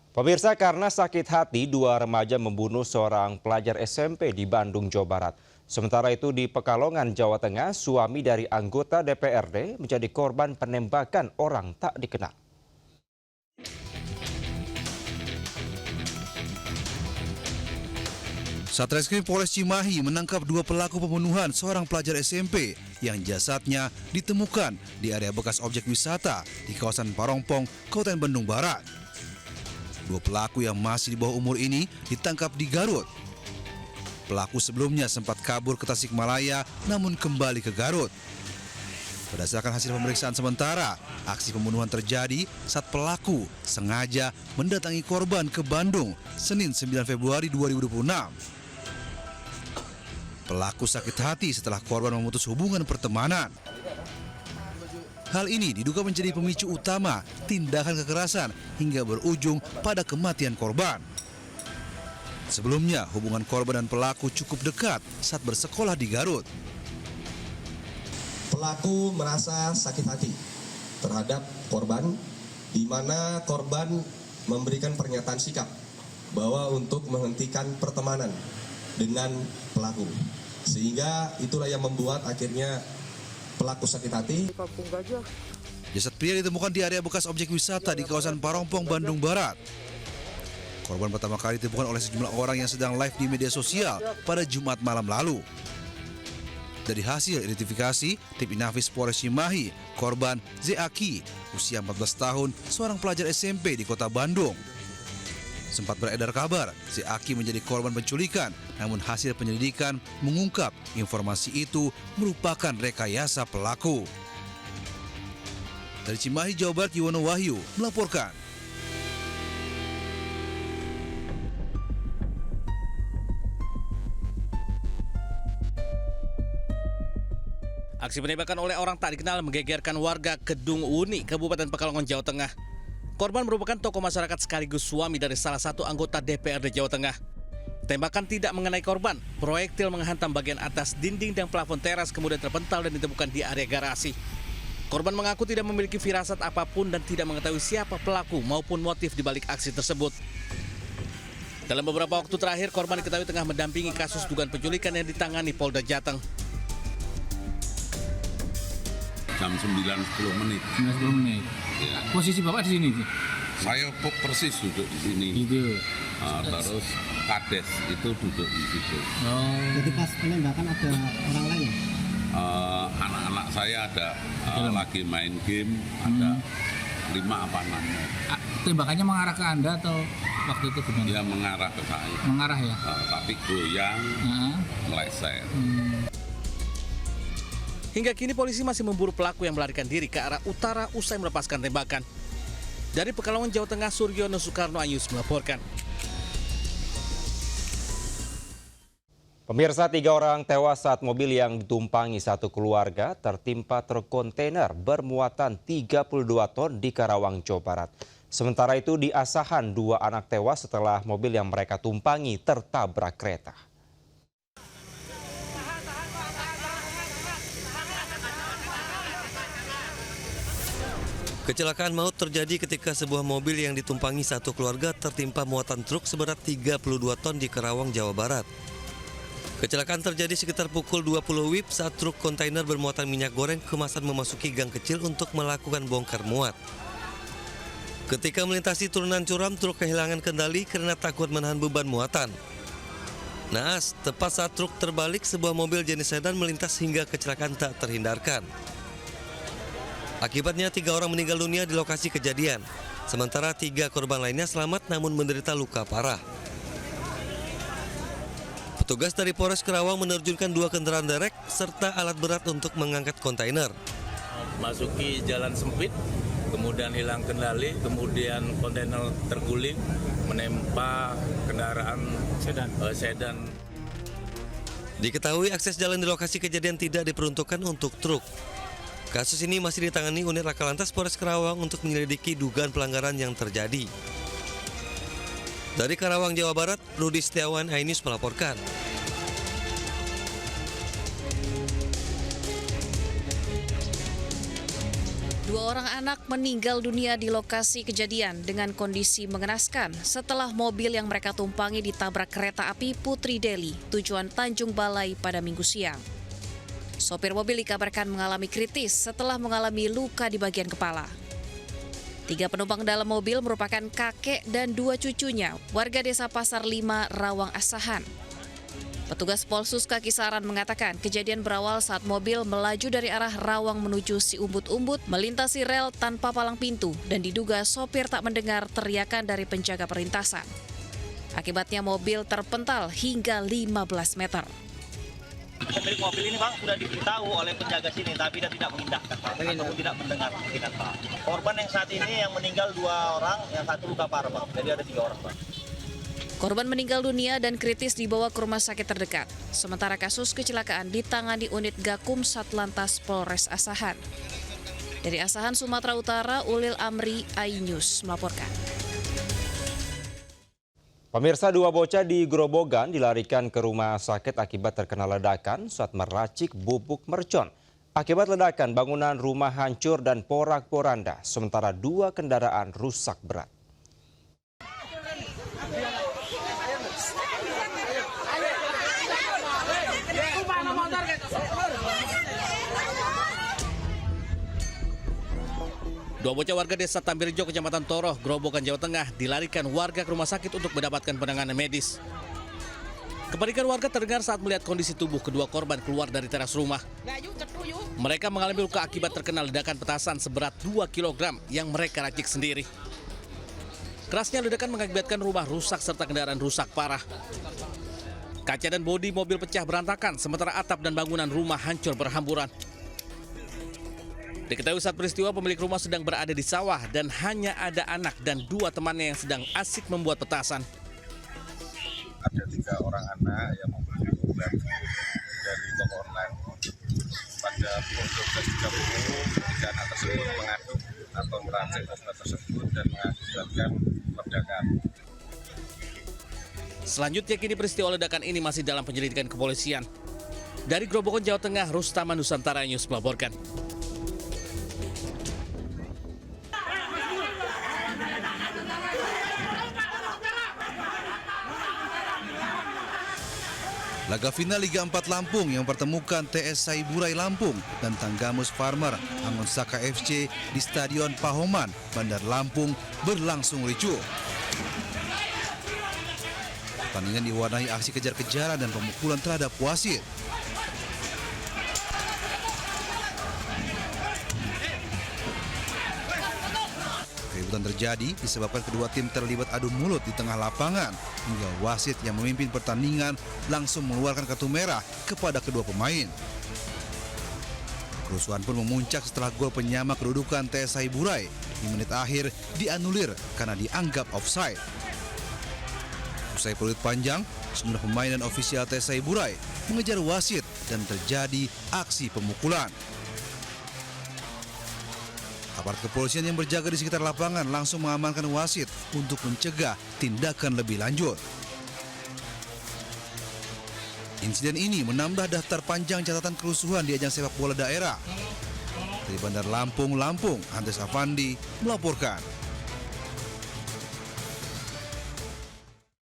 Pemirsa, karena sakit hati, dua remaja membunuh seorang pelajar SMP di Bandung, Jawa Barat. Sementara itu di Pekalongan, Jawa Tengah, suami dari anggota DPRD menjadi korban penembakan orang tak dikenal. Satreskrim Polres Cimahi menangkap dua pelaku pembunuhan seorang pelajar SMP yang jasadnya ditemukan di area bekas objek wisata di kawasan Parongpong, Kabupaten Bandung Barat. Dua pelaku yang masih di bawah umur ini ditangkap di Garut. Pelaku sebelumnya sempat kabur ke Tasikmalaya namun kembali ke Garut. Berdasarkan hasil pemeriksaan sementara, aksi pembunuhan terjadi saat pelaku sengaja mendatangi korban ke Bandung Senin 9 Februari 2026. Pelaku sakit hati setelah korban memutus hubungan pertemanan. Hal ini diduga menjadi pemicu utama tindakan kekerasan hingga berujung pada kematian korban. Sebelumnya, hubungan korban dan pelaku cukup dekat saat bersekolah di Garut. Pelaku merasa sakit hati terhadap korban, di mana korban memberikan pernyataan sikap bahwa untuk menghentikan pertemanan dengan pelaku. Sehingga itulah yang membuat akhirnya pelaku sakit hati. Jasad pria ditemukan di area bekas objek wisata di kawasan Parongpong, Bandung Barat. Korban pertama kali ditemukan oleh sejumlah orang yang sedang live di media sosial pada Jumat malam lalu. Dari hasil identifikasi, tim Inafis Polres Cimahi, korban Zeaki, usia 14 tahun, seorang pelajar SMP di kota Bandung. Sempat beredar kabar, Zeaki menjadi korban penculikan, namun hasil penyelidikan mengungkap informasi itu merupakan rekayasa pelaku. Dari Cimahi, Jawa Barat, Yuwono Wahyu melaporkan. Aksi penembakan oleh orang tak dikenal menggegerkan warga Kedung Uni, Kabupaten Pekalongan, Jawa Tengah. Korban merupakan tokoh masyarakat sekaligus suami dari salah satu anggota DPRD Jawa Tengah. Tembakan tidak mengenai korban, proyektil menghantam bagian atas dinding dan plafon teras kemudian terpental dan ditemukan di area garasi. Korban mengaku tidak memiliki firasat apapun dan tidak mengetahui siapa pelaku maupun motif di balik aksi tersebut. Dalam beberapa waktu terakhir, korban diketahui tengah mendampingi kasus dugaan penculikan yang ditangani Polda Jateng. Jam 9.10 menit. 9-10 menit. Ya. Posisi Bapak di sini? Saya persis duduk di sini. Gitu. Terus Kades itu duduk di situ. Oh. Jadi pas penembakan ada orang lain? Anak-anak saya ada lagi main game, ada 5 apa 6. Tembakannya mengarah ke Anda atau waktu itu gimana? Dia mengarah ke saya. Mengarah ya? Tapi goyang, meleset. Hingga kini polisi masih memburu pelaku yang melarikan diri ke arah utara usai melepaskan tembakan. Dari Pekalongan, Jawa Tengah, Suryono Soekarno Ayus melaporkan. Pemirsa, 3 orang tewas saat mobil yang ditumpangi satu keluarga tertimpa truk kontainer bermuatan 32 ton di Karawang, Jawa Barat. Sementara itu di Asahan, 2 anak tewas setelah mobil yang mereka tumpangi tertabrak kereta. Kecelakaan maut terjadi ketika sebuah mobil yang ditumpangi satu keluarga tertimpa muatan truk seberat 32 ton di Karawang, Jawa Barat. Kecelakaan terjadi sekitar pukul 20 WIB saat truk kontainer bermuatan minyak goreng kemasan memasuki gang kecil untuk melakukan bongkar muat. Ketika melintasi turunan curam, truk kehilangan kendali karena takut menahan beban muatan. Naas, tepat saat truk terbalik, sebuah mobil jenis sedan melintas hingga kecelakaan tak terhindarkan. Akibatnya 3 orang meninggal dunia di lokasi kejadian, sementara 3 korban lainnya selamat namun menderita luka parah. Petugas dari Polres Karawang menerjunkan 2 kendaraan derek serta alat berat untuk mengangkat kontainer. Masuki jalan sempit, kemudian hilang kendali, kemudian kontainer terguling, menimpa kendaraan sedan. Diketahui akses jalan di lokasi kejadian tidak diperuntukkan untuk truk. Kasus ini masih ditangani unit Laka Lantas Polres Karawang untuk menyelidiki dugaan pelanggaran yang terjadi. Dari Karawang, Jawa Barat, Rudi Setiawan, iNews melaporkan. Dua orang anak meninggal dunia di lokasi kejadian dengan kondisi mengenaskan setelah mobil yang mereka tumpangi ditabrak kereta api Putri Deli, tujuan Tanjung Balai pada Minggu siang. Sopir mobil dikabarkan mengalami kritis setelah mengalami luka di bagian kepala. 3 penumpang dalam mobil merupakan kakek dan 2 cucunya, warga desa Pasar 5, Rawang Asahan. Petugas Polsus Kisaran mengatakan kejadian berawal saat mobil melaju dari arah Rawang menuju Siumbut-Umbut melintasi rel tanpa palang pintu dan diduga sopir tak mendengar teriakan dari penjaga perlintasan. Akibatnya mobil terpental hingga 15 meter. Pemilik mobil ini Bang sudah diberitahu oleh penjaga sini tapi dia tidak mengindahkan ataupun tidak mendengar kemungkinan Pak. Korban yang saat ini yang meninggal 2 orang, yang 1 luka parah Bang. Jadi ada 3 orang Bang. Korban meninggal dunia dan kritis dibawa ke rumah sakit terdekat. Sementara kasus kecelakaan ditangani unit Gakum Satlantas Polres Asahan. Dari Asahan, Sumatera Utara, Ulil Amri, iNews melaporkan. Pemirsa, 2 bocah di Grobogan dilarikan ke rumah sakit akibat terkena ledakan saat meracik bubuk mercon. Akibat ledakan, bangunan rumah hancur dan porak-poranda, sementara 2 kendaraan rusak berat. Dua bocah warga desa Tambirjo, Kecamatan Toroh, Grobogan, Jawa Tengah dilarikan warga ke rumah sakit untuk mendapatkan penanganan medis. Kepanikan warga terdengar saat melihat kondisi tubuh kedua korban keluar dari teras rumah. Mereka mengalami luka akibat terkena ledakan petasan seberat 2 kg yang mereka racik sendiri. Kerasnya ledakan mengakibatkan rumah rusak serta kendaraan rusak parah. Kaca dan bodi mobil pecah berantakan, sementara atap dan bangunan rumah hancur berhamburan. Diketahui saat peristiwa pemilik rumah sedang berada di sawah dan hanya ada anak dan 2 temannya yang sedang asik membuat petasan. Ada 3 orang anak yang membeli bulan dari toko online. Pada pukul 12.30, 3 anak tersebut mengaduk atau meracik obat tersebut dan mengakibatkan ledakan. Selanjutnya kini peristiwa ledakan ini masih dalam penyelidikan kepolisian. Dari Grobogan, Jawa Tengah, Rustama Nusantara News melaporkan. Laga final Liga 4 Lampung yang mempertemukan TS Saiburai Lampung dan Tanggamus Farmer Angon Saka FC di Stadion Pahoman, Bandar Lampung berlangsung ricuh. Pertandingan diwarnai aksi kejar-kejaran dan pemukulan terhadap wasit. Keributan terjadi disebabkan kedua tim terlibat adu mulut di tengah lapangan hingga wasit yang memimpin pertandingan langsung mengeluarkan kartu merah kepada kedua pemain. Kerusuhan pun memuncak setelah gol penyama kedudukan TS Saiburai di menit akhir dianulir karena dianggap offside. Usai peluit panjang, sejumlah pemain dan ofisial TS Saiburai mengejar wasit dan terjadi aksi pemukulan. Aparat kepolisian yang berjaga di sekitar lapangan langsung mengamankan wasit untuk mencegah tindakan lebih lanjut. Insiden ini menambah daftar panjang catatan kerusuhan di ajang sepak bola daerah. Dari Bandar Lampung, Andes Afandi melaporkan.